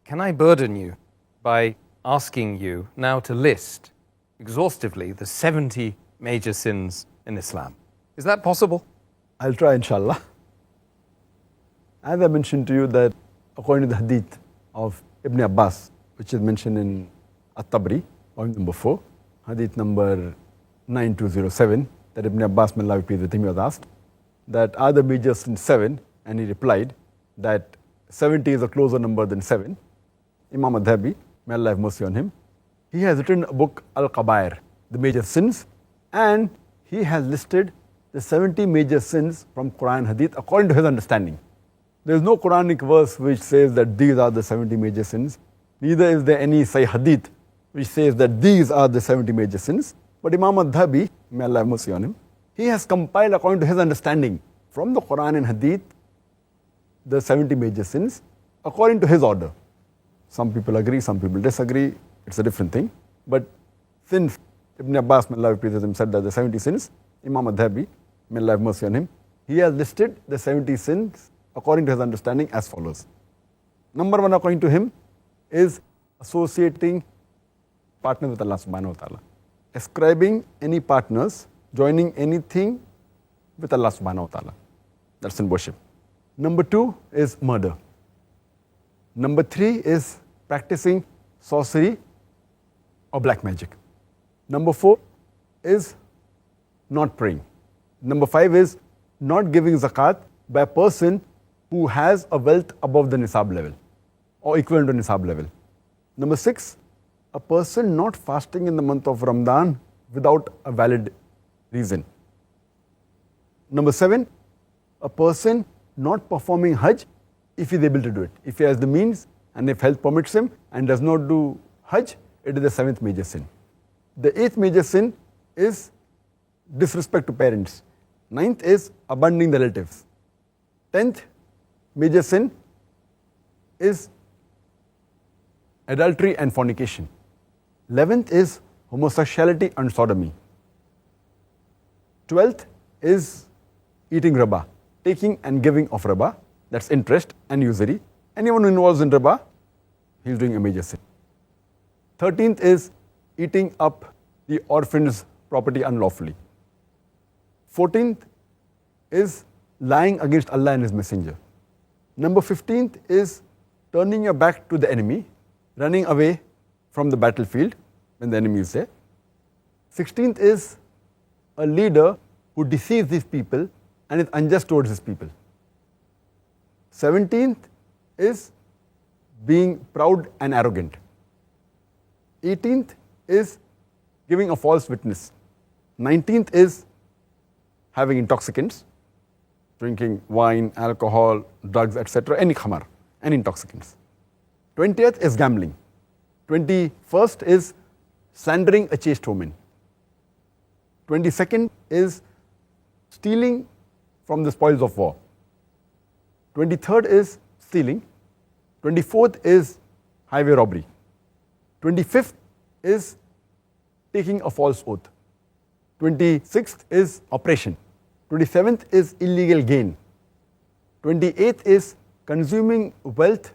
Can I burden you by asking you now to list exhaustively the 70 major sins in Islam? Is that possible? I'll try, inshallah. As I mentioned to you that according to the hadith of Ibn Abbas, which is mentioned in At-Tabri, point number 4, hadith number 9207, that Ibn Abbas, may Allah be pleased with him, he was asked that are the major sins 7? And he replied that 70 is a closer number than 7. Imam Adhabi, may Allah have mercy on him, he has written a book, Al-Qabair, the major sins, and he has listed the 70 major sins from Quran and Hadith according to his understanding. There is no Quranic verse which says that these are the 70 major sins. Neither is there any Sahih Hadith which says that these are the 70 major sins. But Imam Adhabi, may Allah have mercy on him, he has compiled according to his understanding from the Quran and Hadith the 70 major sins according to his order. Some people agree, some people disagree, it's a different thing. But since Ibn Abbas, may Allah be pleased with him, said that the 70 sins, Imam Adhabi, may Allah have mercy on him, he has listed the 70 sins according to his understanding as follows. Number 1 according to him is associating partners with Allah subhanahu wa ta'ala. Ascribing any partners, joining anything with Allah subhanahu wa ta'ala. That's in worship. Number 2 is murder. Number 3 is practicing sorcery or black magic. Number 4 is not praying. Number 5 is not giving zakat by a person who has a wealth above the nisab level or equivalent to nisab level. Number 6, a person not fasting in the month of Ramadan without a valid reason. Number 7, a person not performing Hajj if he is able to do it. If he has the means and if health permits him and does not do Hajj, it is the 7th major sin. The 8th major sin is disrespect to parents. 9th is abandoning the relatives. 10th major sin is adultery and fornication. 11th is homosexuality and sodomy. 12th is eating riba, taking and giving of riba, that's interest and usury. Anyone who involves in riba, he is doing a major sin. 13th is eating up the orphan's property unlawfully. 14th is lying against Allah and His Messenger. Number 15th is turning your back to the enemy, running away from the battlefield when the enemy is there. 16th is a leader who deceives his people and is unjust towards his people. 17th is being proud and arrogant. 18th is giving a false witness. 19th is having intoxicants, drinking wine, alcohol, drugs, etc., any khamar, any intoxicants. 20th is gambling. 21st is slandering a chaste woman. 22nd is stealing from the spoils of war. 23rd is stealing. 24th is highway robbery. 25th is taking a false oath. 26th is oppression. 27th is illegal gain. 28th is consuming wealth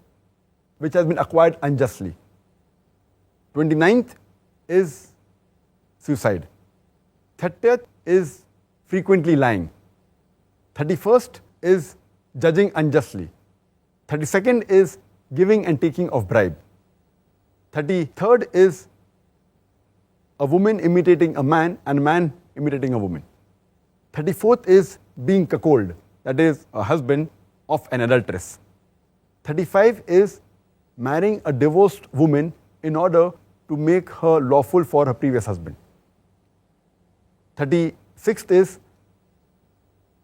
which has been acquired unjustly. 29th is suicide. 30th is frequently lying. 31st is judging unjustly. 32nd is giving and taking of bribe. 33rd is a woman imitating a man and a man imitating a woman. 34th is being cuckold, that is a husband of an adulteress. 35 is marrying a divorced woman in order to make her lawful for her previous husband. 36th is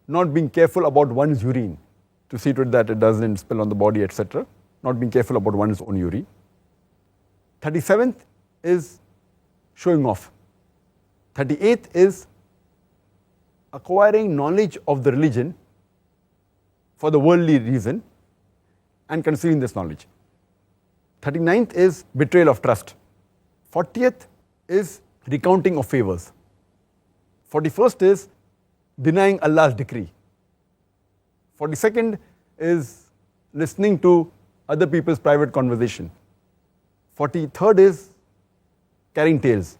not being careful about one's urine, to see to it that it doesn't spill on the body, etc. Not being careful about one's own urine. 37th is showing off. 38th is acquiring knowledge of the religion for the worldly reason and concealing this knowledge. 39th is betrayal of trust. 40th is recounting of favors. 41st is denying Allah's decree. 42nd is listening to other people's private conversation. 43rd is carrying tales.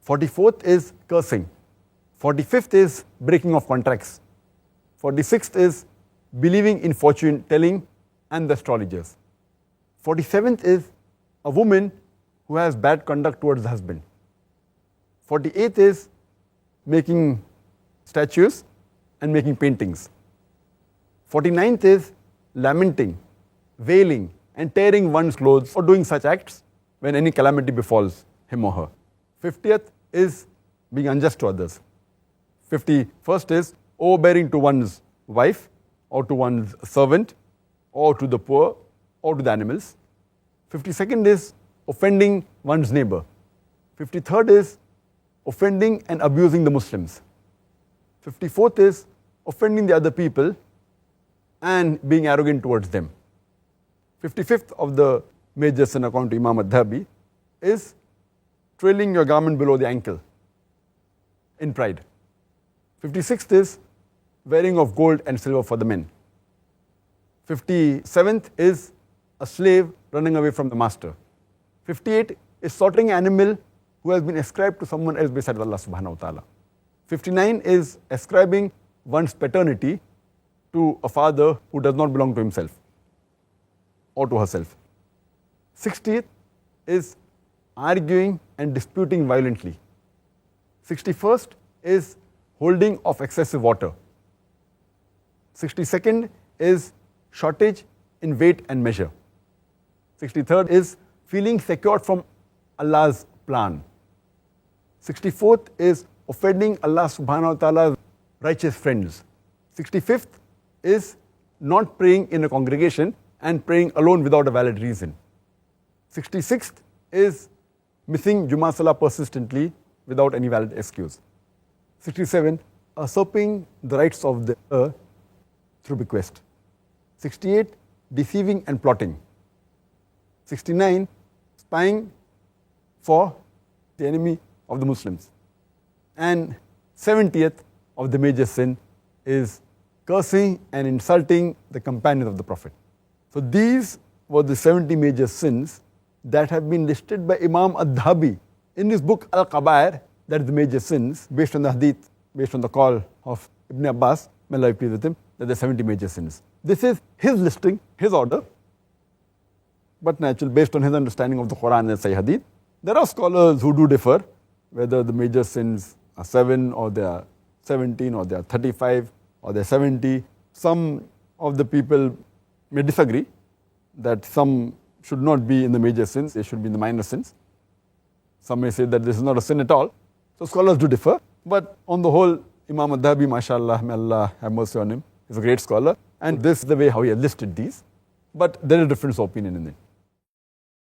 44th is cursing. 45th is breaking of contracts. 46th is believing in fortune telling and the astrologers. 47th is a woman who has bad conduct towards the husband. 48th is making statues and making paintings. 49th is lamenting, wailing, and tearing one's clothes or doing such acts when any calamity befalls him or her. 50th is being unjust to others. 51st is overbearing to one's wife or to one's servant or to the poor or to the animals. 52nd is offending one's neighbor. 53rd is offending and abusing the Muslims. 54th is offending the other people and being arrogant towards them. 55th of the major sin according to Imam al-Dhahabi is trailing your garment below the ankle in pride. 56th is wearing of gold and silver for the men. 57th is a slave running away from the master. 58 is slaughtering an animal who has been ascribed to someone else besides Allah subhanahu wa ta'ala. 59 is ascribing one's paternity to a father who does not belong to himself or to herself. 60th is arguing and disputing violently. 61st is holding of excessive water. 62nd is shortage in weight and measure. 63rd is feeling secured from Allah's plan. 64th is offending Allah subhanahu wa ta'ala's righteous friends. 65th is not praying in a congregation and praying alone without a valid reason. 66th is missing Jummah Salah persistently without any valid excuse. 67, usurping the rights of the earth through bequest. 68, deceiving and plotting. 69, spying for the enemy of the Muslims. And 70th of the major sin is cursing and insulting the companions of the Prophet. So these were the 70 major sins that have been listed by Imam al-Dhahabi in his book Al-Qabair, that is the major sins, based on the hadith, based on the call of Ibn Abbas, may Allah be pleased with him, that there are 70 major sins. This is his listing, his order, but natural, based on his understanding of the Quran and Sahih Hadith. There are scholars who do differ, whether the major sins are 7 or they are 17 or they are 35 or they are 70. Some of the people may disagree that some should not be in the major sins, they should be in the minor sins. Some may say that this is not a sin at all. So scholars do differ, but on the whole, Imam al-Dhahabi, mashallah, may Allah have mercy on him, is a great scholar, and this is the way how he has listed these. But there is a difference of opinion in it.